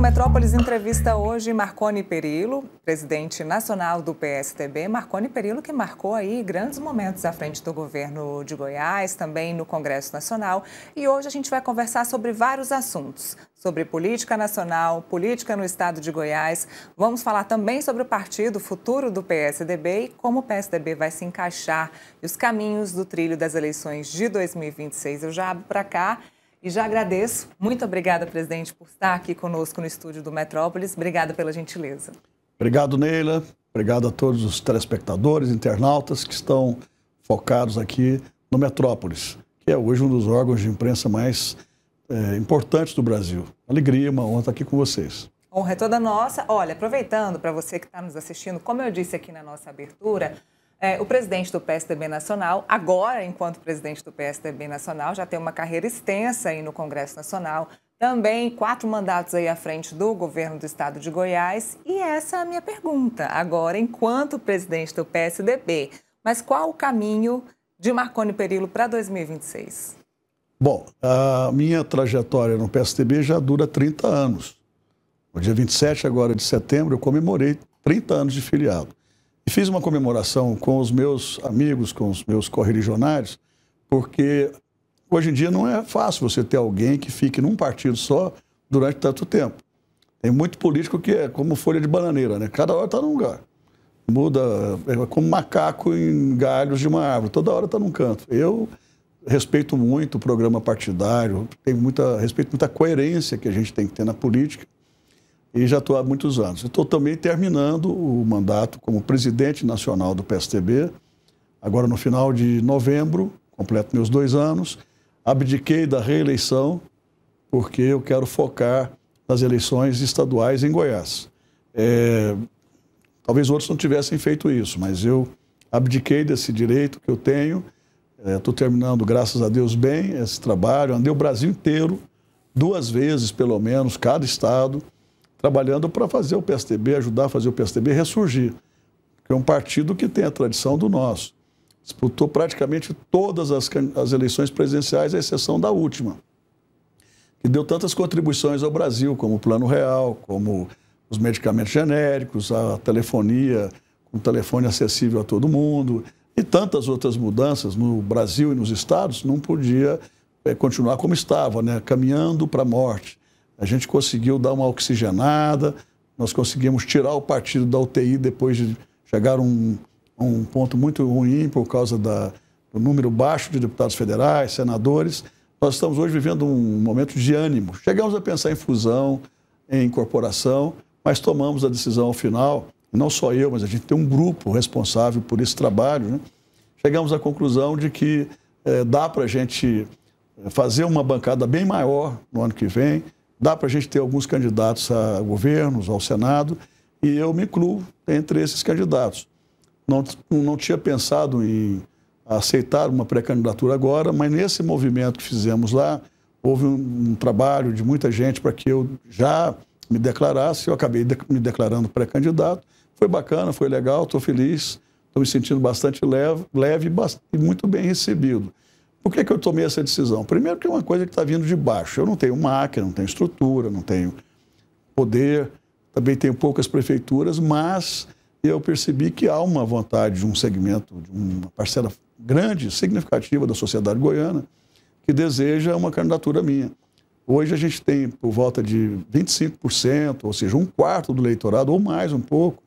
Metrópolis entrevista hoje Marconi Perillo, presidente nacional do PSDB. Marconi Perillo que marcou aí grandes momentos à frente do governo de Goiás, também no Congresso Nacional. E hoje a gente vai conversar sobre vários assuntos, sobre política nacional, política no estado de Goiás. Vamos falar também sobre o partido, o futuro do PSDB e como o PSDB vai se encaixar e os caminhos do trilho das eleições de 2026. Eu já abro para cá. E já agradeço. Muito obrigada, presidente, por estar aqui conosco no estúdio do Metrópolis. Obrigada pela gentileza. Obrigado, Neila. Obrigado a todos os telespectadores, internautas que estão focados aqui no Metrópolis, que é hoje um dos órgãos de imprensa mais importantes do Brasil. Alegria, uma honra estar aqui com vocês. Honra é toda nossa. Olha, aproveitando para você que está nos assistindo, como eu disse aqui na nossa abertura, o presidente do PSDB Nacional, agora, enquanto presidente do PSDB Nacional, já tem uma carreira extensa aí no Congresso Nacional, também 4 mandatos aí à frente do governo do estado de Goiás. E essa é a minha pergunta, agora, enquanto presidente do PSDB, mas qual o caminho de Marconi Perillo para 2026? Bom, a minha trajetória no PSDB já dura 30 anos. No dia 27 agora de setembro, eu comemorei 30 anos de filiado. E fiz uma comemoração com os meus amigos, com os meus correligionários, porque hoje em dia não é fácil você ter alguém que fique num partido só durante tanto tempo. Tem muito político que é como folha de bananeira, né? Cada hora está num lugar. Muda, é como macaco em galhos de uma árvore, toda hora está num canto. Eu respeito muito o programa partidário, respeito muita coerência que a gente tem que ter na política. E já estou há muitos anos. Estou também terminando o mandato como presidente nacional do PSDB. Agora, no final de novembro, completo meus 2 anos. Abdiquei da reeleição, porque eu quero focar nas eleições estaduais em Goiás. Talvez outros não tivessem feito isso, mas eu abdiquei desse direito que eu tenho. Estou terminando, graças a Deus, bem esse trabalho. Andei o Brasil inteiro, 2 vezes, pelo menos, cada estado, trabalhando para fazer o PSDB, ajudar a fazer o PSDB ressurgir. É um partido que tem a tradição do nosso. Disputou praticamente todas as eleições presidenciais, à exceção da última, que deu tantas contribuições ao Brasil, como o Plano Real, como os medicamentos genéricos, a telefonia, um telefone acessível a todo mundo, e tantas outras mudanças no Brasil e nos estados, não podia continuar como estava, né? Caminhando para a morte. A gente conseguiu dar uma oxigenada, nós conseguimos tirar o partido da UTI depois de chegar a um ponto muito ruim por causa do número baixo de deputados federais, senadores. Nós estamos hoje vivendo um momento de ânimo. Chegamos a pensar em fusão, em incorporação, mas tomamos a decisão ao final, e não só eu, mas a gente tem um grupo responsável por esse trabalho, né? Chegamos à conclusão de que dá para a gente fazer uma bancada bem maior no ano que vem. Dá para a gente ter alguns candidatos a governos, ao Senado, e eu me incluo entre esses candidatos. Não tinha pensado em aceitar uma pré-candidatura agora, mas nesse movimento que fizemos lá, houve um trabalho de muita gente para que eu já me declarasse. Eu acabei me declarando pré-candidato. Foi bacana, foi legal, estou feliz, estou me sentindo bastante leve e muito bem recebido. Por que eu tomei essa decisão? Primeiro que é uma coisa que está vindo de baixo. Eu não tenho máquina, não tenho estrutura, não tenho poder, também tenho poucas prefeituras, mas eu percebi que há uma vontade de um segmento, de uma parcela grande, significativa da sociedade goiana, que deseja uma candidatura minha. Hoje a gente tem por volta de 25%, ou seja, 1/4 do eleitorado, ou mais um pouco,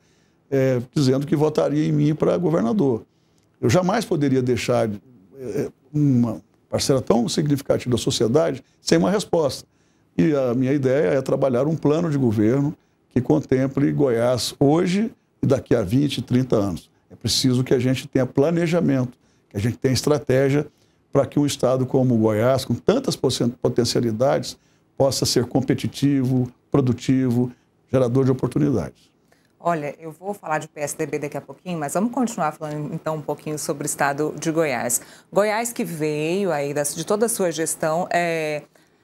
dizendo que votaria em mim para governador. Eu jamais poderia deixar uma parcela tão significativa da sociedade sem uma resposta. E a minha ideia é trabalhar um plano de governo que contemple Goiás hoje e daqui a 20, 30 anos. É preciso que a gente tenha planejamento, que a gente tenha estratégia para que um estado como Goiás, com tantas potencialidades, possa ser competitivo, produtivo, gerador de oportunidades. Olha, eu vou falar de PSDB daqui a pouquinho, mas vamos continuar falando então um pouquinho sobre o estado de Goiás. Goiás que veio aí de toda a sua gestão,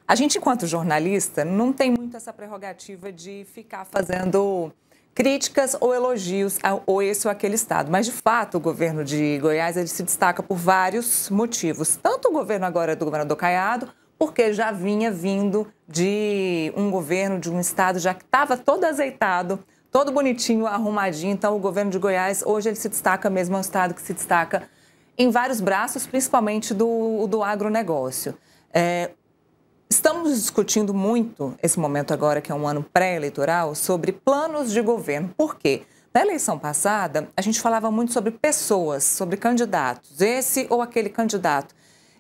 a gente enquanto jornalista não tem muito essa prerrogativa de ficar fazendo críticas ou elogios ou esse ou aquele estado, mas de fato o governo de Goiás ele se destaca por vários motivos, tanto o governo agora do governador Caiado, porque já vinha vindo de um governo, de um estado já que estava todo azeitado, todo bonitinho, arrumadinho. Então, o governo de Goiás, hoje, ele se destaca mesmo, é um estado que se destaca em vários braços, principalmente do agronegócio. Estamos discutindo muito, esse momento agora, que é um ano pré-eleitoral, sobre planos de governo. Por quê? Na eleição passada, a gente falava muito sobre pessoas, sobre candidatos, esse ou aquele candidato.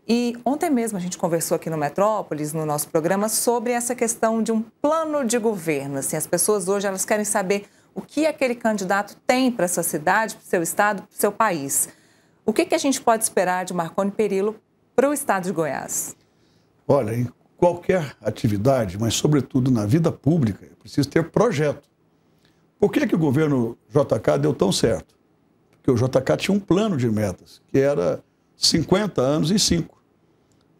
E ontem mesmo a gente conversou aqui no Metrópolis, no nosso programa, sobre essa questão de um plano de governo. Assim, as pessoas hoje elas querem saber o que aquele candidato tem para a sua cidade, para o seu estado, para o seu país. O que a gente pode esperar de Marconi Perillo para o estado de Goiás? Olha, em qualquer atividade, mas sobretudo na vida pública, é preciso ter projeto. Por que o governo JK deu tão certo? Porque o JK tinha um plano de metas, que era 50 anos em 5.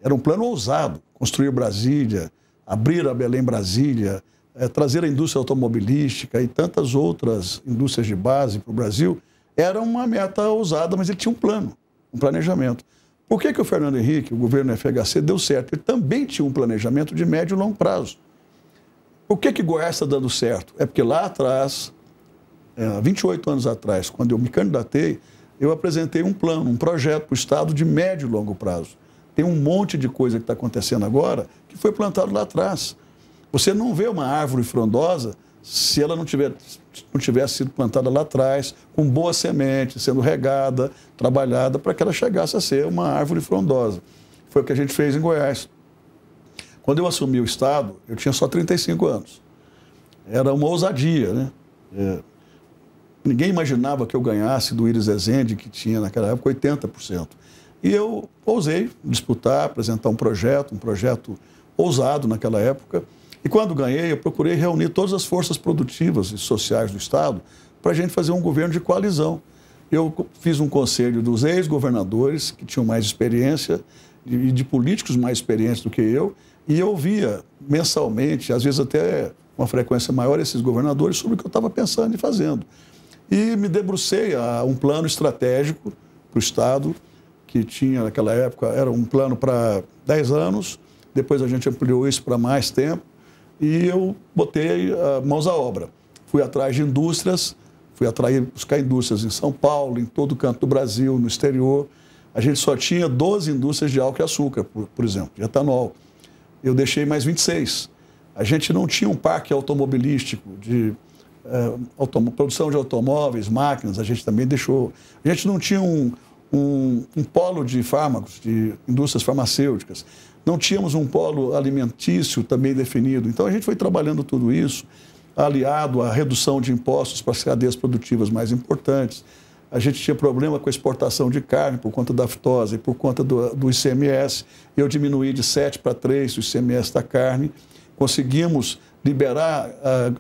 Era um plano ousado, construir Brasília, abrir a Belém Brasília, trazer a indústria automobilística e tantas outras indústrias de base para o Brasil. Era uma meta ousada, mas ele tinha um plano, um planejamento. Por que o Fernando Henrique, o governo FHC, deu certo? Ele também tinha um planejamento de médio e longo prazo. Por que Goiás está dando certo? É porque lá atrás, 28 anos atrás, quando eu me candidatei, eu apresentei um plano, um projeto para o estado de médio e longo prazo. Tem um monte de coisa que está acontecendo agora que foi plantado lá atrás. Você não vê uma árvore frondosa se ela não tivesse sido plantada lá atrás, com boa semente, sendo regada, trabalhada, para que ela chegasse a ser uma árvore frondosa. Foi o que a gente fez em Goiás. Quando eu assumi o estado, eu tinha só 35 anos. Era uma ousadia, né? Ninguém imaginava que eu ganhasse do Iris Ezende, que tinha naquela época 80%. E eu ousei disputar, apresentar um projeto ousado naquela época. E quando ganhei, eu procurei reunir todas as forças produtivas e sociais do estado para a gente fazer um governo de coalizão. Eu fiz um conselho dos ex-governadores, que tinham mais experiência, e de políticos mais experientes do que eu, e eu via mensalmente, às vezes até uma frequência maior, esses governadores sobre o que eu estava pensando e fazendo. E me debrucei a um plano estratégico para o estado, que tinha naquela época, era um plano para 10 anos, depois a gente ampliou isso para mais tempo, e eu botei mãos à obra. Fui atrás de indústrias, buscar indústrias em São Paulo, em todo canto do Brasil, no exterior. A gente só tinha 12 indústrias de álcool e açúcar, por exemplo, de etanol. Eu deixei mais 26. A gente não tinha um parque automobilístico de produção de automóveis, máquinas, a gente também deixou. A gente não tinha um polo de fármacos, de indústrias farmacêuticas. Não tínhamos um polo alimentício também definido. Então, a gente foi trabalhando tudo isso, aliado à redução de impostos para as cadeias produtivas mais importantes. A gente tinha problema com a exportação de carne por conta da aftosa e por conta do ICMS. Eu diminuí de 7 para 3 o ICMS da carne. Conseguimos liberar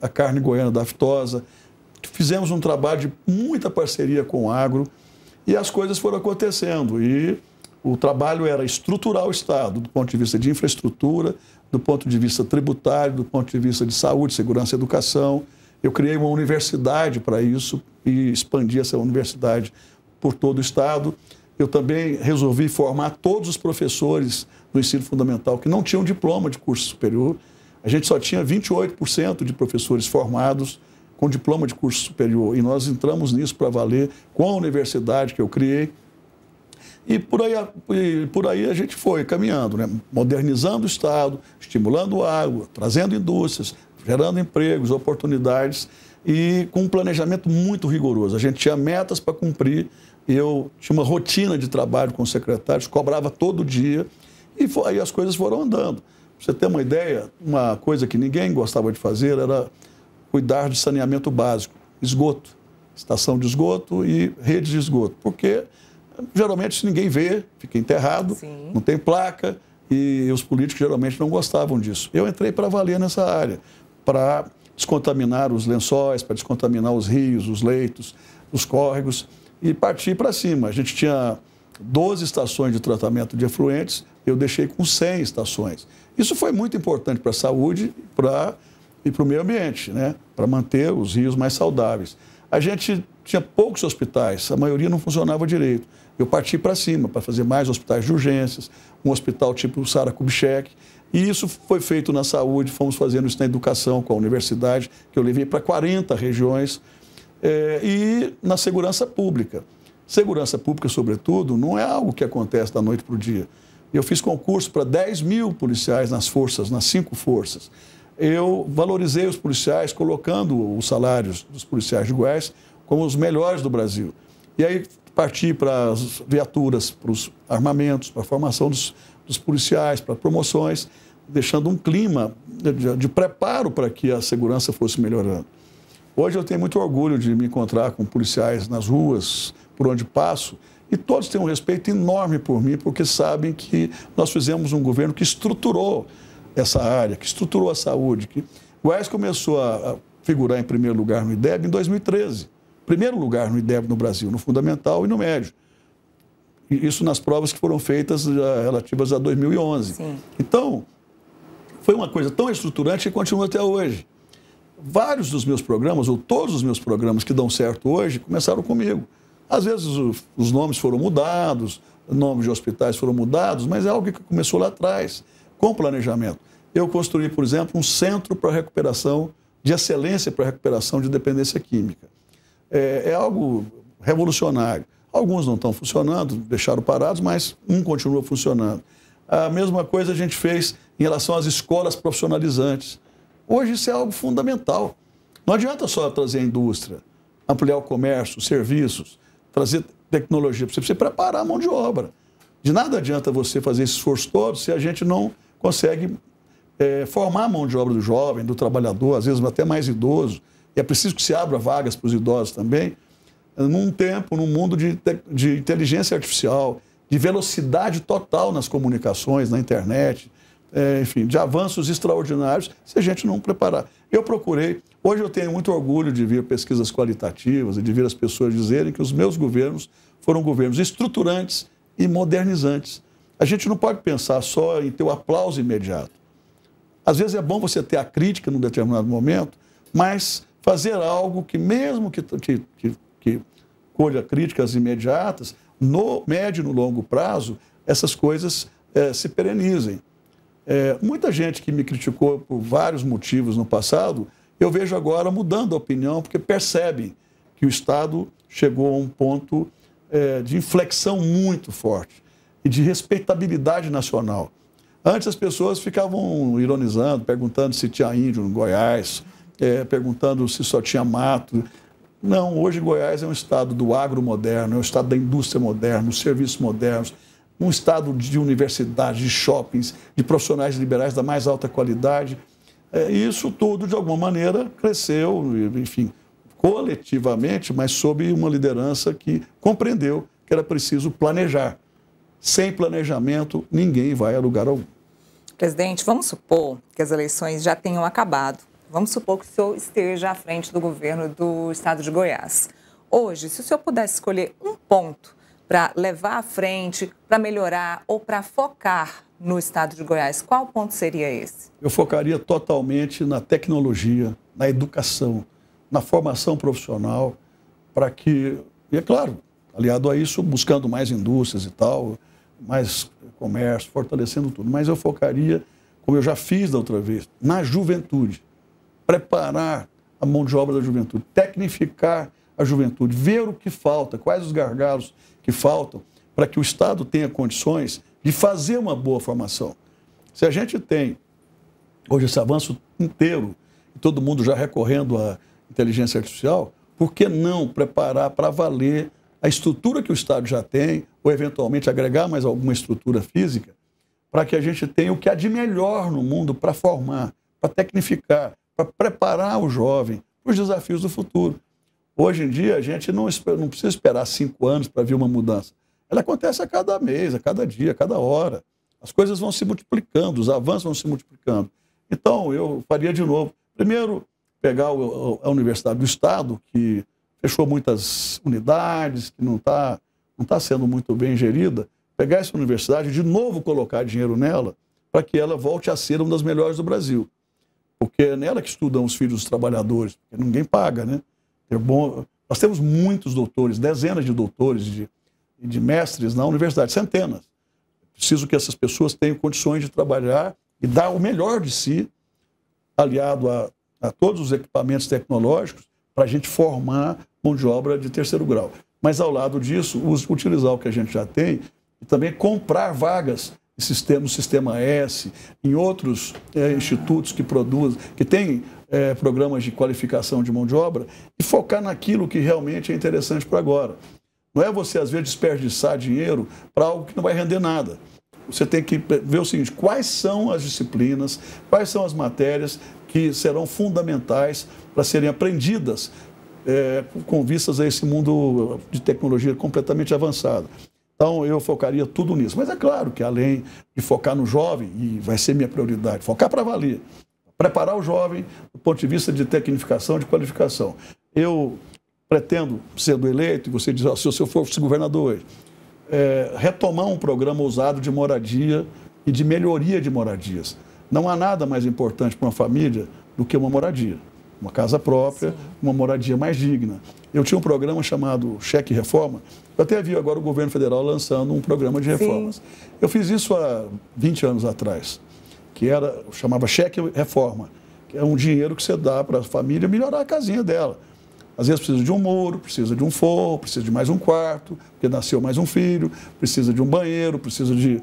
a carne goiana da aftosa. Fizemos um trabalho de muita parceria com o agro e as coisas foram acontecendo. E o trabalho era estruturar o Estado do ponto de vista de infraestrutura, do ponto de vista tributário, do ponto de vista de saúde, segurança e educação. Eu criei uma universidade para isso e expandi essa universidade por todo o Estado. Eu também resolvi formar todos os professores do ensino fundamental que não tinham diploma de curso superior. A gente só tinha 28% de professores formados com diploma de curso superior. E nós entramos nisso para valer com a universidade que eu criei. E por aí a gente foi caminhando, né? Modernizando o Estado, estimulando o agro, trazendo indústrias, gerando empregos, oportunidades e com um planejamento muito rigoroso. A gente tinha metas para cumprir, eu tinha uma rotina de trabalho com os secretários, cobrava todo dia e aí as coisas foram andando. Para você ter uma ideia, uma coisa que ninguém gostava de fazer era cuidar de saneamento básico, esgoto, estação de esgoto e rede de esgoto, porque geralmente se ninguém vê, fica enterrado, Sim. Não tem placa e os políticos geralmente não gostavam disso. Eu entrei para valer nessa área, para descontaminar os lençóis, para descontaminar os rios, os leitos, os córregos e partir para cima. A gente tinha 12 estações de tratamento de efluentes, eu deixei com 100 estações. Isso foi muito importante para a saúde e para o meio ambiente, né? Para manter os rios mais saudáveis. A gente tinha poucos hospitais, a maioria não funcionava direito. Eu parti para cima para fazer mais hospitais de urgências, um hospital tipo Sara Kubitschek, e isso foi feito na saúde, fomos fazendo isso na educação com a universidade, que eu levei para 40 regiões, e na segurança pública. Segurança pública, sobretudo, não é algo que acontece da noite para o dia. Eu fiz concurso para 10 mil policiais nas 5 forças. Eu valorizei os policiais, colocando os salários dos policiais de Goiás como os melhores do Brasil. E aí parti para as viaturas, para os armamentos, para a formação dos policiais, para promoções, deixando um clima de preparo para que a segurança fosse melhorando. Hoje eu tenho muito orgulho de me encontrar com policiais nas ruas, por onde passo, e todos têm um respeito enorme por mim, porque sabem que nós fizemos um governo que estruturou essa área, que estruturou a saúde. Que Goiás começou a figurar em primeiro lugar no IDEB em 2013. Primeiro lugar no IDEB no Brasil, no fundamental e no médio. E isso nas provas que foram feitas relativas a 2011. Sim. Então, foi uma coisa tão estruturante que continua até hoje. Vários dos meus programas, ou todos os meus programas que dão certo hoje, começaram comigo. Às vezes os nomes foram mudados, nomes de hospitais foram mudados, mas é algo que começou lá atrás, com planejamento. Eu construí, por exemplo, um centro para recuperação, de excelência para recuperação de dependência química. É algo revolucionário. Alguns não estão funcionando, deixaram parados, mas um continua funcionando. A mesma coisa a gente fez em relação às escolas profissionalizantes. Hoje isso é algo fundamental. Não adianta só trazer a indústria, ampliar o comércio, serviços, trazer tecnologia. Você precisa preparar a mão de obra. De nada adianta você fazer esse esforço todo se a gente não consegue formar a mão de obra do jovem, do trabalhador, às vezes até mais idoso. E é preciso que se abra vagas para os idosos também. Num mundo de inteligência artificial, de velocidade total nas comunicações, na internet, enfim, de avanços extraordinários, se a gente não preparar. Eu procurei, hoje eu tenho muito orgulho de ver pesquisas qualitativas e de ver as pessoas dizerem que os meus governos foram governos estruturantes e modernizantes. A gente não pode pensar só em ter o aplauso imediato. Às vezes é bom você ter a crítica num determinado momento, mas fazer algo que mesmo que colha críticas imediatas, no médio e no longo prazo, essas coisas se perenizem. Muita gente que me criticou por vários motivos no passado, eu vejo agora mudando a opinião, porque percebem que o Estado chegou a um ponto de inflexão muito forte e de respeitabilidade nacional. Antes as pessoas ficavam ironizando, perguntando se tinha índio no Goiás, perguntando se só tinha mato. Não, hoje Goiás é um estado do agro moderno, é um estado da indústria moderna, dos serviços modernos, um estado de universidades, de shoppings, de profissionais liberais da mais alta qualidade. E isso tudo, de alguma maneira, cresceu, enfim, coletivamente, mas sob uma liderança que compreendeu que era preciso planejar. Sem planejamento, ninguém vai a lugar algum. Presidente, vamos supor que as eleições já tenham acabado. Vamos supor que o senhor esteja à frente do governo do estado de Goiás. Hoje, se o senhor pudesse escolher um ponto para levar à frente, para melhorar ou para focar no estado de Goiás, qual ponto seria esse? Eu focaria totalmente na tecnologia, na educação, na formação profissional, para que, e é claro, aliado a isso, buscando mais indústrias e tal, mais comércio, fortalecendo tudo. Mas eu focaria, como eu já fiz da outra vez, na juventude. Preparar a mão de obra da juventude, tecnificar a juventude, ver o que falta, quais os gargalos que faltam, para que o Estado tenha condições de fazer uma boa formação. Se a gente tem hoje esse avanço inteiro, e todo mundo já recorrendo à inteligência artificial, por que não preparar para valer a estrutura que o Estado já tem, ou eventualmente agregar mais alguma estrutura física, para que a gente tenha o que há de melhor no mundo para formar, para tecnificar, para preparar o jovem para os desafios do futuro. Hoje em dia, a gente não precisa esperar 5 anos para ver uma mudança. Ela acontece a cada mês, a cada dia, a cada hora. As coisas vão se multiplicando, os avanços vão se multiplicando. Então, eu faria de novo. Primeiro, pegar a Universidade do Estado, que fechou muitas unidades, que não está sendo muito bem gerida, pegar essa universidade e de novo colocar dinheiro nela para que ela volte a ser uma das melhores do Brasil. Porque é nela que estudam os filhos dos trabalhadores, porque ninguém paga, né? Nós temos muitos doutores, dezenas de doutores e de mestres na universidade, centenas. Preciso que essas pessoas tenham condições de trabalhar e dar o melhor de si, aliado a todos os equipamentos tecnológicos, para a gente formar mão de obra de terceiro grau. Mas, ao lado disso, utilizar o que a gente já tem e também comprar vagas no Sistema S, em outros institutos que produzem, que têm programas de qualificação de mão de obra, e focar naquilo que realmente é interessante para agora. Não é você, às vezes, desperdiçar dinheiro para algo que não vai render nada. Você tem que ver o seguinte: quais são as disciplinas, quais são as matérias que serão fundamentais para serem aprendidas com vistas a esse mundo de tecnologia completamente avançado. Então, eu focaria tudo nisso. Mas é claro que, além de focar no jovem, e vai ser minha prioridade, focar para valer, preparar o jovem do ponto de vista de tecnificação, de qualificação. Eu pretendo, sendo eleito, e você diz, se eu fosse governador hoje, retomar um programa ousado de moradia e de melhoria de moradias. Não há nada mais importante para uma família do que uma moradia. Uma casa própria, sim, uma moradia mais digna. Eu tinha um programa chamado Cheque Reforma. Eu até vi agora o governo federal lançando um programa de reformas. Sim. Eu fiz isso há 20 anos atrás, que chamava Cheque Reforma, que é um dinheiro que você dá para a família melhorar a casinha dela. Às vezes precisa de um muro, precisa de um forro, precisa de mais um quarto, porque nasceu mais um filho, precisa de um banheiro, precisa de,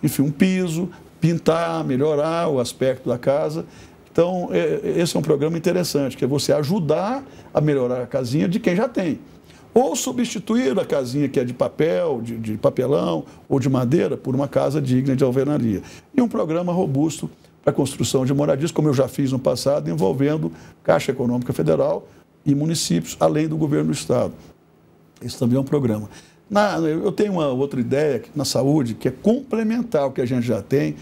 enfim, um piso, pintar, melhorar o aspecto da casa. Então, esse é um programa interessante, que é você ajudar a melhorar a casinha de quem já tem. Ou substituir a casinha que é de papel, de papelão ou de madeira, por uma casa digna de alvenaria. E um programa robusto para a construção de moradias, como eu já fiz no passado, envolvendo Caixa Econômica Federal e municípios, além do governo do Estado. Esse também é um programa. Eu tenho uma outra ideia na saúde, que é complementar o que a gente já tem.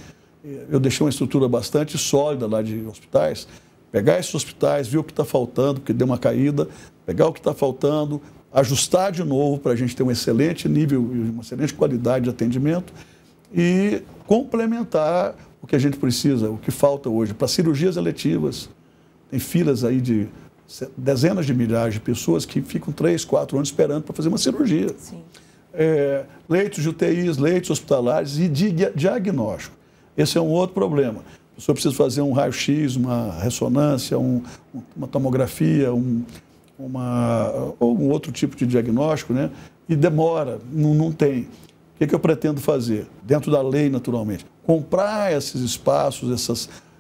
Eu deixei uma estrutura bastante sólida lá de hospitais, pegar esses hospitais, ver o que está faltando, porque deu uma caída, pegar o que está faltando, ajustar de novo para a gente ter um excelente nível e uma excelente qualidade de atendimento e complementar o que a gente precisa, o que falta hoje para cirurgias eletivas. Tem filas aí de dezenas de milhares de pessoas que ficam 3, 4 anos esperando para fazer uma cirurgia. Sim. Leitos de UTIs, leitos hospitalares e de diagnóstico. Esse é um outro problema. A pessoa precisa fazer um raio-x, uma ressonância, uma tomografia, ou um outro tipo de diagnóstico, né? E demora, não tem. O que eu pretendo fazer? Dentro da lei, naturalmente. Comprar esses espaços,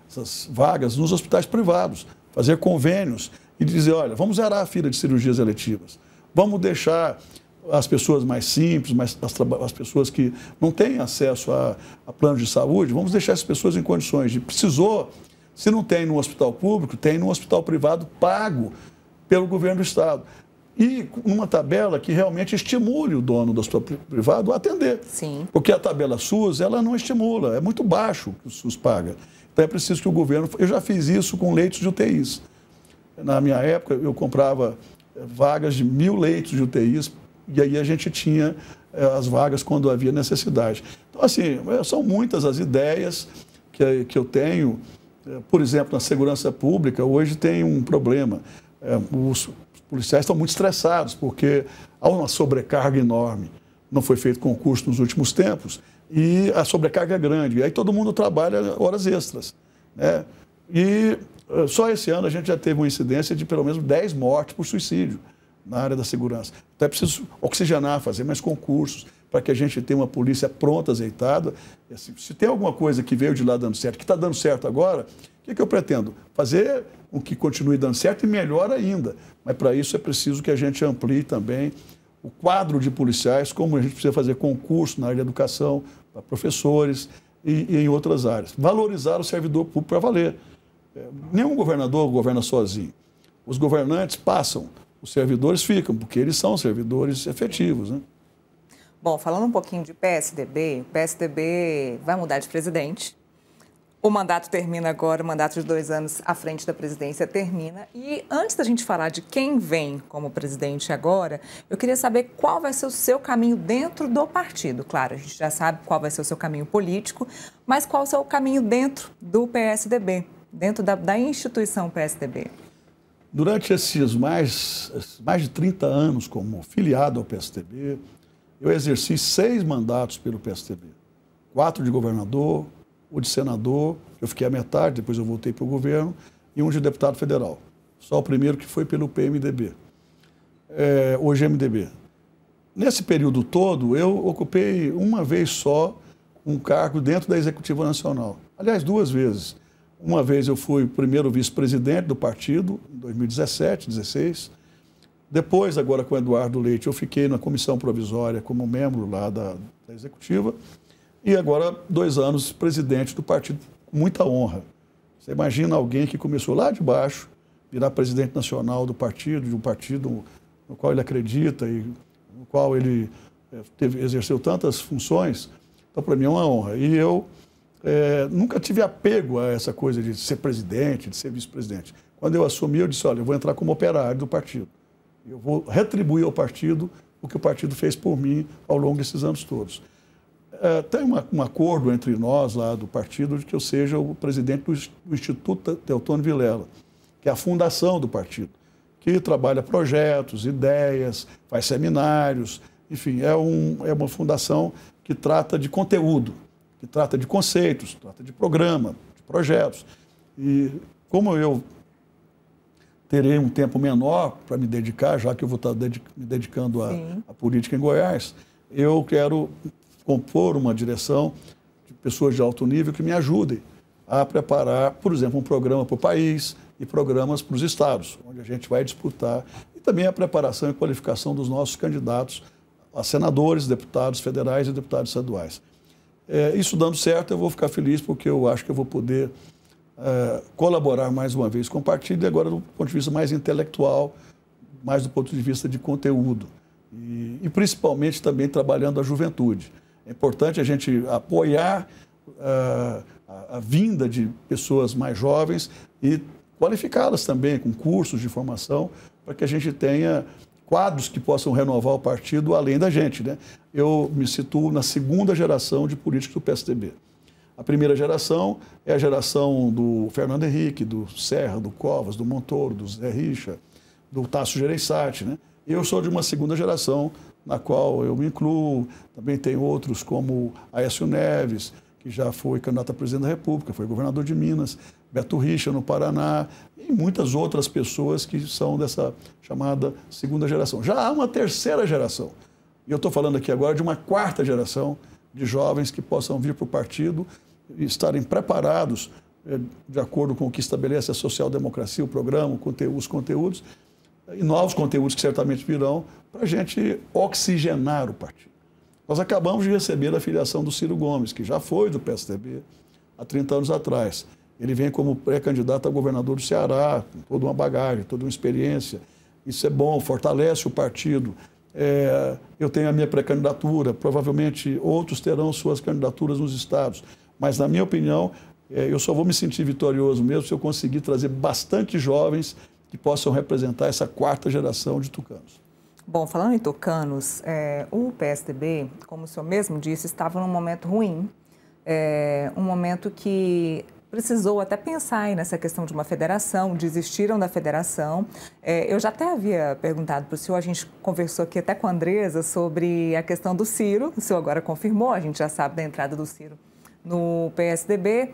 essas vagas nos hospitais privados, fazer convênios e dizer, olha, vamos zerar a fila de cirurgias eletivas. Vamos deixar as pessoas mais simples, as pessoas que não têm acesso a plano de saúde, vamos deixar essas pessoas em condições de, precisou, se não tem no hospital público, tem no hospital privado pago pelo governo do Estado. E numa tabela que realmente estimule o dono do hospital privado a atender. Sim. Porque a tabela SUS, ela não estimula, é muito baixo o que o SUS paga. Então é preciso que o governo... Eu já fiz isso com leitos de UTIs. Na minha época, eu comprava vagas de 1.000 leitos de UTIs, e aí a gente tinha as vagas quando havia necessidade. Então, assim, são muitas as ideias que eu tenho. Por exemplo, na segurança pública, hoje tem um problema. Os policiais estão muito estressados, porque há uma sobrecarga enorme. Não foi feito concurso nos últimos tempos, e a sobrecarga é grande. E aí todo mundo trabalha horas extras, né? E só esse ano a gente já teve uma incidência de pelo menos 10 mortes por suicídio na área da segurança. Então é preciso oxigenar, fazer mais concursos, para que a gente tenha uma polícia pronta, azeitada. E assim, se tem alguma coisa que veio de lá dando certo, que está dando certo agora, o que eu pretendo? Fazer com que continue dando certo e melhor ainda. Mas para isso é preciso que a gente amplie também o quadro de policiais, como a gente precisa fazer concurso na área de educação, para professores e em outras áreas. Valorizar o servidor público para valer. Nenhum governador governa sozinho. Os governantes passam, os servidores ficam, porque eles são servidores efetivos, né? Bom, falando um pouquinho de PSDB, o PSDB vai mudar de presidente. O mandato termina agora, o mandato de 2 anos à frente da presidência termina. E antes da gente falar de quem vem como presidente agora, eu queria saber qual vai ser o seu caminho dentro do partido. Claro, a gente já sabe qual vai ser o seu caminho político, mas qual o seu caminho dentro do PSDB, dentro da instituição PSDB? Durante esses mais de 30 anos como filiado ao PSTB, eu exerci 6 mandatos pelo PSTB. 4 de governador, o de senador, eu fiquei a metade, depois eu voltei para o governo, e um de deputado federal. Só o primeiro que foi pelo PMDB, hoje MDB. Nesse período todo, eu ocupei uma vez só um cargo dentro da Executiva Nacional. Aliás, 2 vezes. Uma vez eu fui primeiro vice-presidente do partido, em 2017, 2016. Depois, agora com o Eduardo Leite, eu fiquei na comissão provisória como membro lá da Executiva. E agora, 2 anos, presidente do partido, com muita honra. Você imagina alguém que começou lá de baixo, virar presidente nacional do partido, de um partido no qual ele acredita e no qual ele exerceu tantas funções. Então, para mim é uma honra. E eu nunca tive apego a essa coisa de ser presidente, de ser vice-presidente. Quando eu assumi, eu disse, olha, eu vou entrar como operário do partido. Eu vou retribuir ao partido o que o partido fez por mim ao longo desses anos todos. Tem um acordo entre nós lá do partido de que eu seja o presidente do Instituto Teotônio Vilela, que é a fundação do partido, que trabalha projetos, ideias, faz seminários, enfim, é uma fundação que trata de conteúdo, que trata de conceitos, trata de programa, de projetos. E como eu terei um tempo menor para me dedicar, já que eu vou estar me dedicando à política em Goiás, eu quero compor uma direção de pessoas de alto nível que me ajudem a preparar, por exemplo, um programa para o país e programas para os estados, onde a gente vai disputar, e também a preparação e qualificação dos nossos candidatos a senadores, deputados federais e deputados estaduais. Isso dando certo, eu vou ficar feliz, porque eu acho que eu vou poder colaborar mais uma vez com o partido, e agora do ponto de vista mais intelectual, mais do ponto de vista de conteúdo, e principalmente também trabalhando a juventude. É importante a gente apoiar a vinda de pessoas mais jovens e qualificá-las também com cursos de formação, para que a gente tenha quadros que possam renovar o partido além da gente, né? Eu me situo na 2ª geração de políticos do PSDB. A primeira geração é a geração do Fernando Henrique, do Serra, do Covas, do Montoro, do Zé Richa, do Tasso Gereissati, né? Eu sou de uma 2ª geração, na qual eu me incluo. Também tem outros como Aécio Neves, que já foi candidato a presidente da República, foi governador de Minas, Beto Richa, no Paraná, e muitas outras pessoas que são dessa chamada 2ª geração. Já há uma 3ª geração, e eu estou falando aqui agora de uma 4ª geração de jovens que possam vir para o partido e estarem preparados, de acordo com o que estabelece a social-democracia, o programa, os conteúdos, e novos conteúdos que certamente virão, para a gente oxigenar o partido. Nós acabamos de receber a filiação do Ciro Gomes, que já foi do PSDB há 30 anos atrás. Ele vem como pré-candidato a governador do Ceará, com toda uma bagagem, toda uma experiência. Isso é bom, fortalece o partido. Eu tenho a minha pré-candidatura, provavelmente outros terão suas candidaturas nos estados. Mas, na minha opinião, eu só vou me sentir vitorioso mesmo se eu conseguir trazer bastante jovens que possam representar essa 4ª geração de tucanos. Bom, falando em tucanos, o PSDB, como o senhor mesmo disse, estava num momento ruim, um momento que precisou até pensar aí nessa questão de uma federação, desistiram da federação. Eu já até havia perguntado para o senhor, a gente conversou aqui até com a Andresa sobre a questão do Ciro, o senhor agora confirmou, a gente já sabe da entrada do Ciro no PSDB.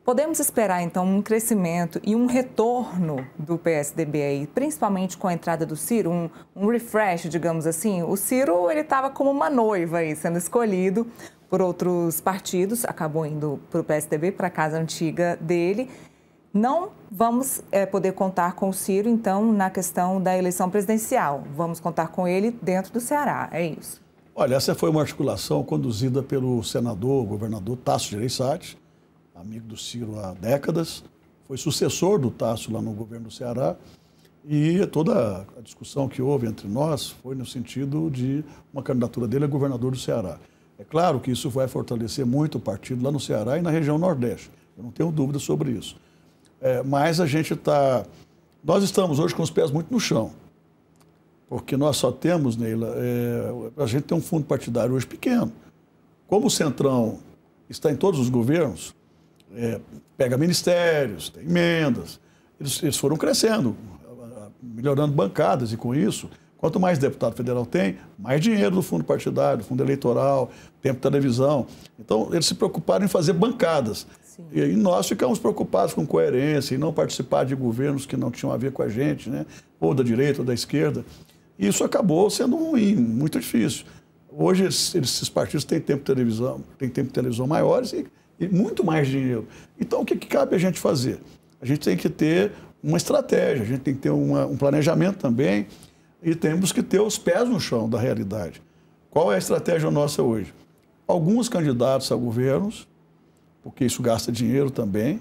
Podemos esperar, então, um crescimento e um retorno do PSDB aí, principalmente com a entrada do Ciro, um refresh, digamos assim? O Ciro, ele estava como uma noiva aí, sendo escolhido por outros partidos, acabou indo para o PSDB, para a casa antiga dele. Não vamos poder contar com o Ciro, então, na questão da eleição presidencial. Vamos contar com ele dentro do Ceará, é isso? Olha, essa foi uma articulação conduzida pelo senador, governador Tasso Gereissati, amigo do Ciro há décadas, foi sucessor do Tasso lá no governo do Ceará, e toda a discussão que houve entre nós foi no sentido de uma candidatura dele a governador do Ceará. É claro que isso vai fortalecer muito o partido lá no Ceará e na região Nordeste, eu não tenho dúvida sobre isso. Mas nós estamos hoje com os pés muito no chão, porque nós só temos, Neila, a gente tem um fundo partidário hoje pequeno. Como o Centrão está em todos os governos, pega ministérios, tem emendas, eles foram crescendo. melhorando bancadas, e com isso, quanto mais deputado federal tem, mais dinheiro do fundo partidário, do fundo eleitoral, tempo de televisão. Então, eles se preocuparam em fazer bancadas. E nós ficamos preocupados com coerência e não participar de governos que não tinham a ver com a gente, né? Ou da direita ou da esquerda. E isso acabou sendo ruim, muito difícil. Hoje, esses partidos têm tempo de televisão maiores e muito mais dinheiro. Então, o que cabe a gente fazer? A gente tem que ter uma estratégia, a gente tem que ter um planejamento também e temos que ter os pés no chão da realidade. Qual é a estratégia nossa hoje? Alguns candidatos a governos, porque isso gasta dinheiro também,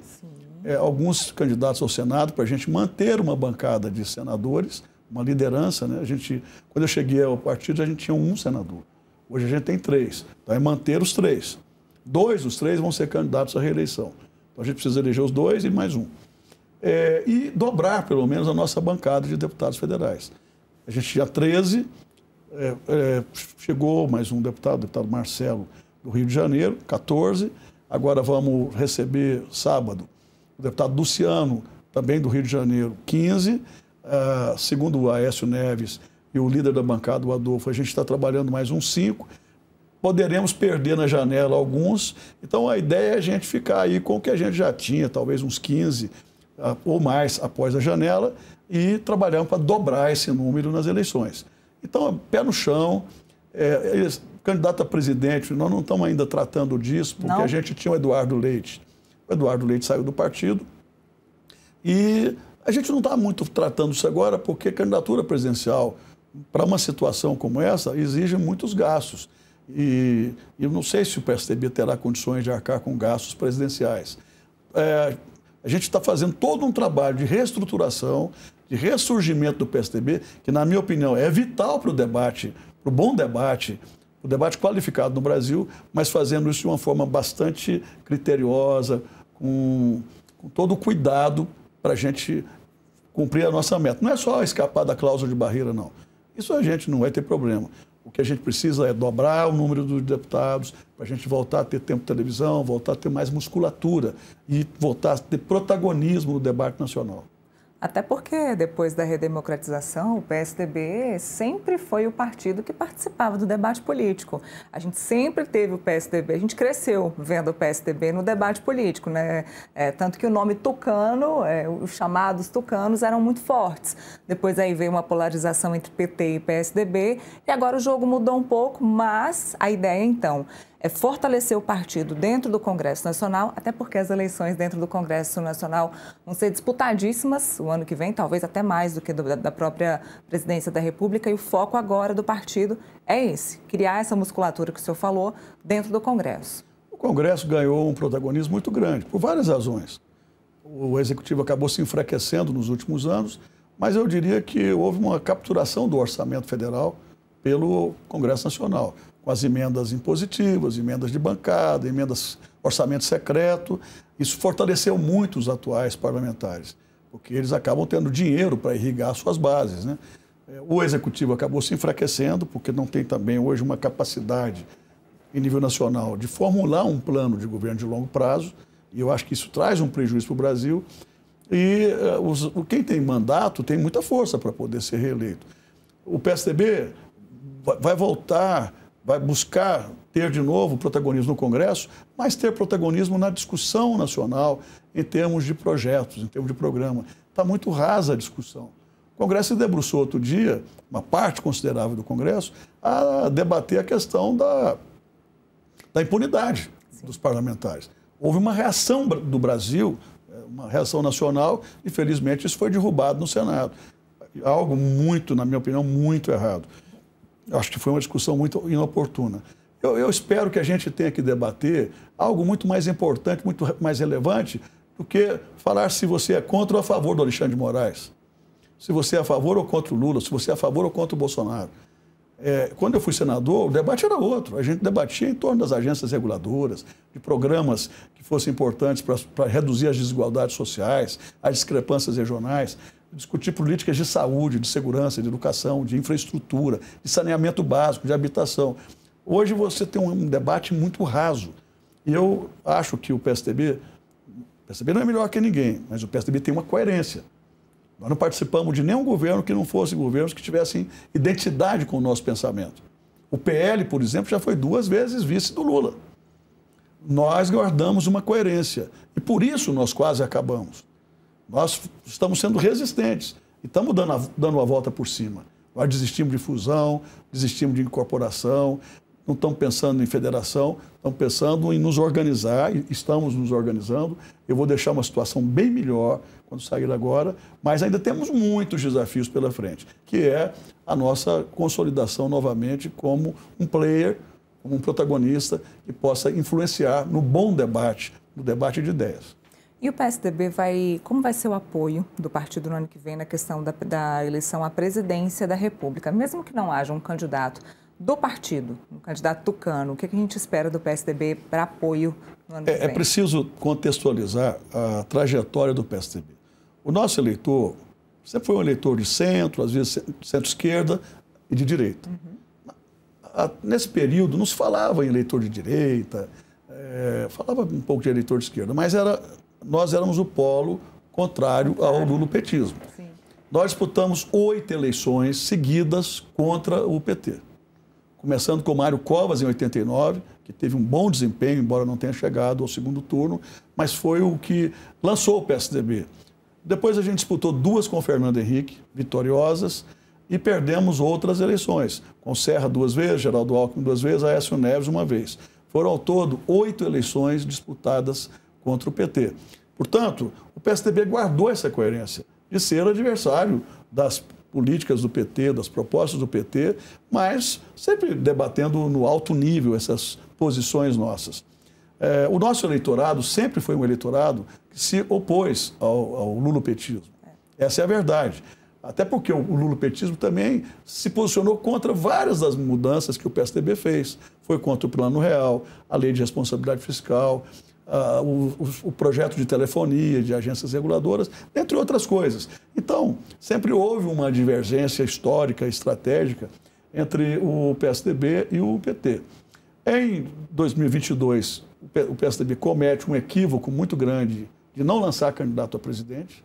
alguns candidatos ao Senado para a gente manter uma bancada de senadores, uma liderança, né? Quando eu cheguei ao partido, a gente tinha um senador. Hoje a gente tem 3. Então é manter os 3. 2 dos 3 vão ser candidatos à reeleição. Então a gente precisa eleger os 2 e mais um. E dobrar, pelo menos, a nossa bancada de deputados federais. A gente tinha 13, chegou mais um deputado, o deputado Marcelo, do Rio de Janeiro, 14. Agora vamos receber, sábado, o deputado Luciano, também do Rio de Janeiro, 15. Segundo o Aécio Neves e o líder da bancada, o Adolfo, a gente está trabalhando mais uns 5. Poderemos perder na janela alguns. Então, a ideia é a gente ficar aí com o que a gente já tinha, talvez uns 15 ou mais após a janela, e trabalhar para dobrar esse número nas eleições. Então, pé no chão, candidato a presidente, nós não estamos ainda tratando disso, porque a gente tinha o Eduardo Leite. O Eduardo Leite saiu do partido e a gente não está muito tratando isso agora, porque candidatura presidencial, para uma situação como essa, exige muitos gastos. E eu não sei se o PSDB terá condições de arcar com gastos presidenciais. A gente está fazendo todo um trabalho de reestruturação, de ressurgimento do PSDB, que, na minha opinião, é vital para o debate, para o bom debate, o debate qualificado no Brasil, mas fazendo isso de uma forma bastante criteriosa, com todo o cuidado para a gente cumprir a nossa meta. Não é só escapar da cláusula de barreira, não. Isso a gente não vai ter problema. O que a gente precisa é dobrar o número dos deputados, para a gente voltar a ter tempo de televisão, voltar a ter mais musculatura e voltar a ter protagonismo no debate nacional. Até porque, depois da redemocratização, o PSDB sempre foi o partido que participava do debate político. A gente sempre teve o PSDB, a gente cresceu vendo o PSDB no debate político, né? Tanto que o nome tucano, os chamados tucanos, eram muito fortes. Depois aí veio uma polarização entre PT e PSDB, e agora o jogo mudou um pouco, mas a ideia, então, é fortalecer o partido dentro do Congresso Nacional, até porque as eleições dentro do Congresso Nacional vão ser disputadíssimas o ano que vem, talvez até mais do que da própria presidência da República, e o foco agora do partido é esse, criar essa musculatura que o senhor falou dentro do Congresso. O Congresso ganhou um protagonismo muito grande, por várias razões. O Executivo acabou se enfraquecendo nos últimos anos, mas eu diria que houve uma capturação do orçamento federal pelo Congresso Nacional, com as emendas impositivas, emendas de bancada, orçamento secreto. Isso fortaleceu muito os atuais parlamentares, porque eles acabam tendo dinheiro para irrigar suas bases, né? O Executivo acabou se enfraquecendo, porque não tem também hoje uma capacidade, em nível nacional, de formular um plano de governo de longo prazo, e eu acho que isso traz um prejuízo para o Brasil. E quem tem mandato tem muita força para poder ser reeleito. O PSDB vai voltar, vai buscar ter de novo protagonismo no Congresso, mas ter protagonismo na discussão nacional em termos de projetos, em termos de programa. Está muito rasa a discussão. O Congresso se debruçou outro dia, uma parte considerável do Congresso, a debater a questão da impunidade dos parlamentares. Houve uma reação do Brasil, uma reação nacional, e felizmente isso foi derrubado no Senado. Algo muito, na minha opinião, muito errado. Acho que foi uma discussão muito inoportuna. Eu espero que a gente tenha que debater algo muito mais importante, muito mais relevante, do que falar se você é contra ou a favor do Alexandre de Moraes, se você é a favor ou contra o Lula, se você é a favor ou contra o Bolsonaro. Quando eu fui senador, o debate era outro. A gente debatia em torno das agências reguladoras, de programas que fossem importantes para reduzir as desigualdades sociais, as discrepâncias regionais, discutir políticas de saúde, de segurança, de educação, de infraestrutura, de saneamento básico, de habitação. Hoje você tem um debate muito raso. E eu acho que o PSDB não é melhor que ninguém, mas o PSDB tem uma coerência. Nós não participamos de nenhum governo que não fosse governos que tivessem identidade com o nosso pensamento. O PL, por exemplo, já foi 2 vezes vice do Lula. Nós guardamos uma coerência e por isso nós quase acabamos. Nós estamos sendo resistentes e estamos dando a volta por cima. Nós desistimos de fusão, desistimos de incorporação, não estamos pensando em federação, estamos pensando em nos organizar, e estamos nos organizando. Eu vou deixar uma situação bem melhor quando sair agora, mas ainda temos muitos desafios pela frente, que é a nossa consolidação novamente como um player, como um protagonista que possa influenciar no bom debate, no debate de ideias. E o PSDB como vai ser o apoio do partido no ano que vem na questão da eleição à presidência da República? Mesmo que não haja um candidato do partido, um candidato tucano, o que a gente espera do PSDB para apoio no ano que vem? É preciso contextualizar a trajetória do PSDB. O nosso eleitor sempre foi um eleitor de centro, às vezes centro-esquerda e de direita. Nesse período não se falava em eleitor de direita, falava um pouco de eleitor de esquerda, mas nós éramos o polo contrário ao lulopetismo. Sim. Nós disputamos 8 eleições seguidas contra o PT. Começando com Mário Covas, em 89, que teve um bom desempenho, embora não tenha chegado ao segundo turno, mas foi o que lançou o PSDB. Depois a gente disputou 2 com Fernando Henrique, vitoriosas, e perdemos outras eleições, com Serra 2 vezes, Geraldo Alckmin 2 vezes, Aécio Neves 1 vez. Foram ao todo 8 eleições disputadas contra o PT. Portanto, o PSDB guardou essa coerência de ser adversário das políticas do PT, das propostas do PT, mas sempre debatendo no alto nível essas posições nossas. O nosso eleitorado sempre foi um eleitorado que se opôs ao lulopetismo. Essa é a verdade. Até porque o lulopetismo também se posicionou contra várias das mudanças que o PSDB fez. Foi contra o Plano Real, a Lei de Responsabilidade Fiscal, o projeto de telefonia, de agências reguladoras, entre outras coisas. Então, sempre houve uma divergência histórica, estratégica, entre o PSDB e o PT. Em 2022, o PSDB comete um equívoco muito grande de não lançar candidato a presidente.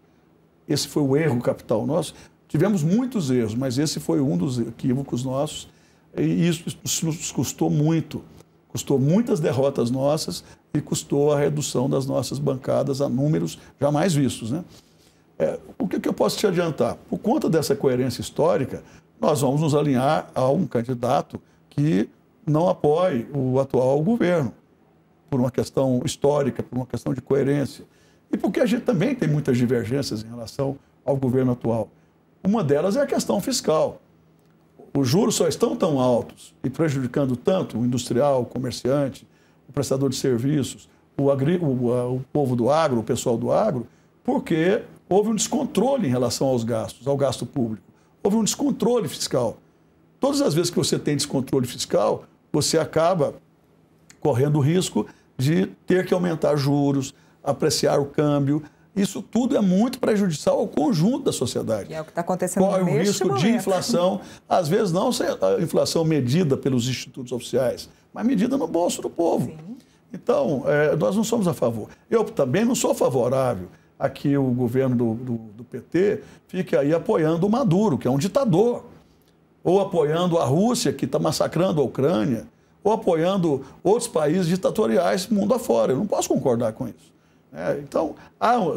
Esse foi o erro capital nosso. Tivemos muitos erros, mas esse foi um dos equívocos nossos. E isso nos custou muito. Custou muitas derrotas nossas e custou a redução das nossas bancadas a números jamais vistos, né? O que eu posso te adiantar? Por conta dessa coerência histórica, nós vamos nos alinhar a um candidato que não apoie o atual governo, por uma questão histórica, por uma questão de coerência. E porque a gente também tem muitas divergências em relação ao governo atual. Uma delas é a questão fiscal. Os juros só estão tão altos e prejudicando tanto o industrial, o comerciante, o prestador de serviços, o povo do agro, o pessoal do agro, porque houve um descontrole em relação aos gastos, ao gasto público. Houve um descontrole fiscal. Todas as vezes que você tem descontrole fiscal, você acaba correndo o risco de ter que aumentar juros, apreciar o câmbio. Isso tudo é muito prejudicial ao conjunto da sociedade. E é o que está acontecendo Corre neste o risco momento. de inflação, às vezes não a inflação medida pelos institutos oficiais, mas medida no bolso do povo. Sim. Então, nós não somos a favor. Eu também não sou favorável a que o governo do PT fique aí apoiando o Maduro, que é um ditador, ou apoiando a Rússia, que está massacrando a Ucrânia, ou apoiando outros países ditatoriais mundo afora. Eu não posso concordar com isso. Então,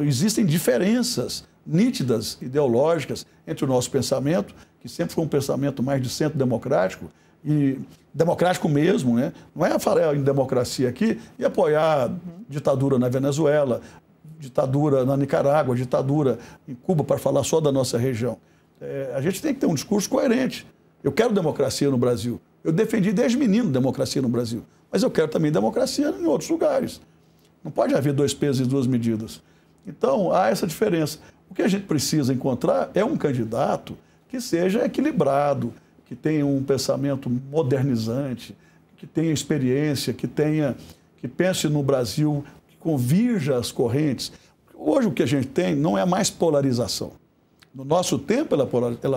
existem diferenças nítidas, ideológicas, entre o nosso pensamento, que sempre foi um pensamento mais de centro democrático, e democrático mesmo, né? Não é falar em democracia aqui e apoiar ditadura na Venezuela, ditadura na Nicarágua, ditadura em Cuba, para falar só da nossa região. A gente tem que ter um discurso coerente. Eu quero democracia no Brasil. Eu defendi desde menino democracia no Brasil, mas eu quero também democracia em outros lugares. Não pode haver 2 pesos e 2 medidas. Então, há essa diferença. O que a gente precisa encontrar é um candidato que seja equilibrado, que tenha um pensamento modernizante, que tenha experiência, que pense no Brasil, que convirja as correntes. Hoje o que a gente tem não é mais polarização. No nosso tempo ela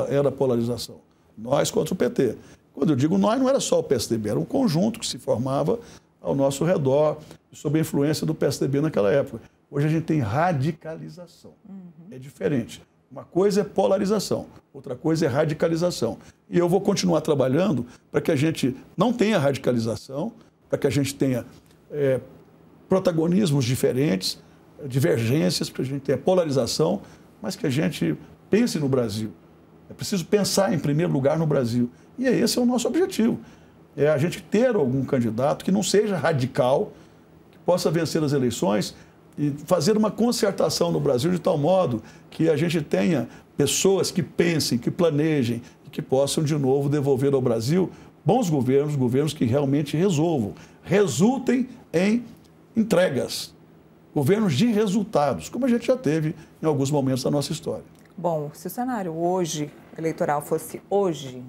era polarização. Nós contra o PT. Quando eu digo nós, não era só o PSDB, era um conjunto que se formava ao nosso redor, sob a influência do PSDB naquela época. Hoje a gente tem radicalização. É diferente. Uma coisa é polarização, outra coisa é radicalização. E eu vou continuar trabalhando para que a gente não tenha radicalização, para que a gente tenha protagonismos diferentes, divergências, para que a gente tenha polarização, mas que a gente pense no Brasil. É preciso pensar, em primeiro lugar, no Brasil. E esse é o nosso objetivo. É a gente ter algum candidato que não seja radical, que possa vencer as eleições e fazer uma concertação no Brasil de tal modo que a gente tenha pessoas que pensem, que planejem e que possam, de novo, devolver ao Brasil bons governos, governos que realmente resolvam, resultem em entregas, governos de resultados, como a gente já teve em alguns momentos da nossa história. Bom, se o cenário hoje, eleitoral, fosse hoje,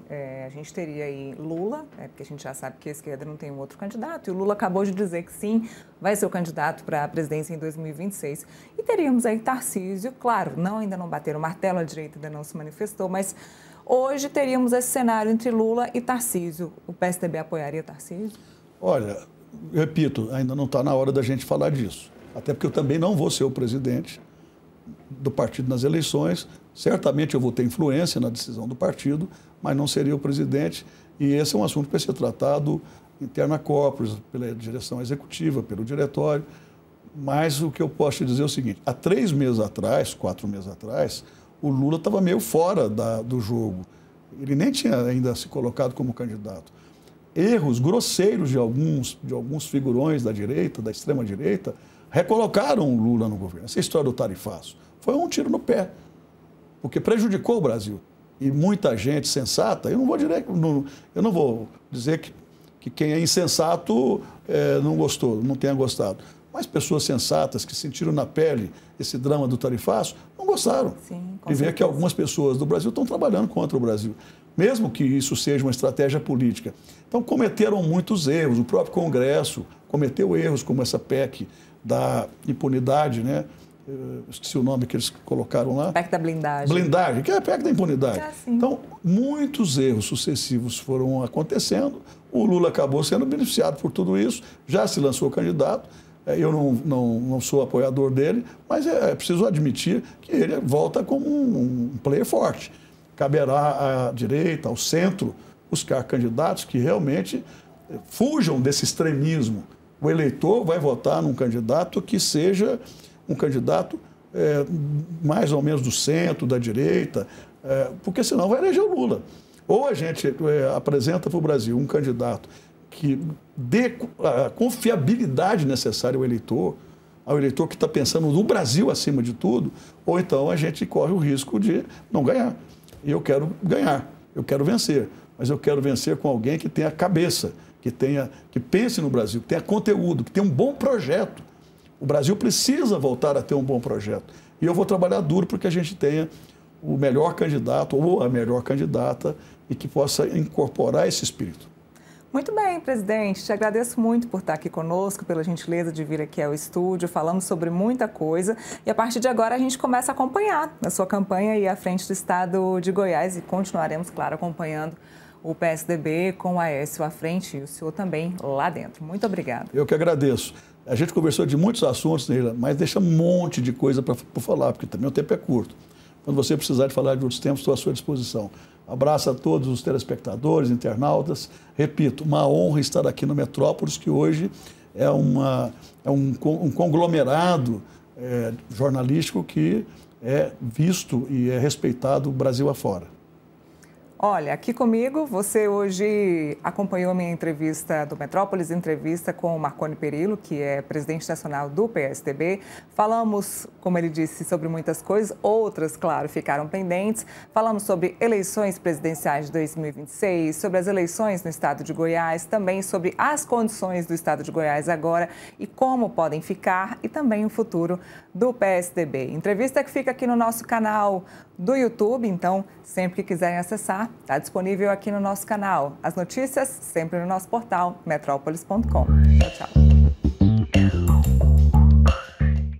a gente teria aí Lula, porque a gente já sabe que a esquerda não tem um outro candidato, e o Lula acabou de dizer que sim, vai ser o candidato para a presidência em 2026. E teríamos aí Tarcísio, claro, ainda não bateram o martelo, a direita ainda não se manifestou, mas hoje teríamos esse cenário entre Lula e Tarcísio. O PSDB apoiaria Tarcísio? Olha, repito, ainda não está na hora da gente falar disso, até porque eu também não vou ser o presidente do partido nas eleições. Certamente eu vou ter influência na decisão do partido, mas não seria o presidente. E esse é um assunto que vai ser tratado interna corporis, pela direção executiva, pelo diretório. Mas o que eu posso te dizer é o seguinte: há 3 meses atrás, 4 meses atrás, o Lula estava meio fora do jogo. Ele nem tinha ainda se colocado como candidato. Erros grosseiros de alguns figurões da direita, da extrema-direita, recolocaram o Lula no governo. Essa história do tarifaço foi um tiro no pé, porque prejudicou o Brasil. E muita gente sensata, eu não vou dizer que quem é insensato não gostou, não tenha gostado, mas pessoas sensatas que sentiram na pele esse drama do tarifaço não gostaram. Sim, de ver que algumas pessoas do Brasil estão trabalhando contra o Brasil, mesmo que isso seja uma estratégia política. Então cometeram muitos erros, o próprio Congresso cometeu erros como essa PEC da impunidade, né? Esqueci o nome que eles colocaram lá. PEC da blindagem. Blindagem, que é a PEC da impunidade. Assim. Então, muitos erros sucessivos foram acontecendo. O Lula acabou sendo beneficiado por tudo isso, já se lançou candidato. Eu não sou apoiador dele, mas é preciso admitir que ele volta como um player forte. Caberá à direita, ao centro, buscar candidatos que realmente fujam desse extremismo. O eleitor vai votar num candidato que seja um candidato mais ou menos do centro, da direita, porque senão vai eleger o Lula. Ou a gente apresenta para o Brasil um candidato que dê a confiabilidade necessária ao eleitor que está pensando no Brasil acima de tudo, ou então a gente corre o risco de não ganhar. E eu quero ganhar, eu quero vencer, mas eu quero vencer com alguém que tenha cabeça, que pense no Brasil, que tenha conteúdo, que tenha um bom projeto. O Brasil precisa voltar a ter um bom projeto. E eu vou trabalhar duro para que a gente tenha o melhor candidato ou a melhor candidata e que possa incorporar esse espírito. Muito bem, presidente. Te agradeço muito por estar aqui conosco, pela gentileza de vir aqui ao estúdio. Falamos sobre muita coisa e a partir de agora a gente começa a acompanhar a sua campanha aí à frente do estado de Goiás e continuaremos, claro, acompanhando o PSDB com o Aécio à frente e o senhor também lá dentro. Muito obrigada. Eu que agradeço. A gente conversou de muitos assuntos, Neila, mas deixa um monte de coisa para falar, porque também o tempo é curto. Quando você precisar de falar de outros tempos, estou à sua disposição. Abraço a todos os telespectadores, internautas. Repito, uma honra estar aqui no Metrópolis, que hoje é um conglomerado jornalístico que é visto e é respeitado Brasil afora. Olha, aqui comigo, você hoje acompanhou a minha entrevista do Metrópolis, entrevista com o Marconi Perillo, que é presidente nacional do PSDB. Falamos, como ele disse, sobre muitas coisas, outras, claro, ficaram pendentes. Falamos sobre eleições presidenciais de 2026, sobre as eleições no estado de Goiás, também sobre as condições do estado de Goiás agora e como podem ficar, e também o futuro do PSDB. Entrevista que fica aqui no nosso canal do YouTube, então, sempre que quiserem acessar, está disponível aqui no nosso canal. As notícias sempre no nosso portal, metrópolis.com. Tchau, tchau.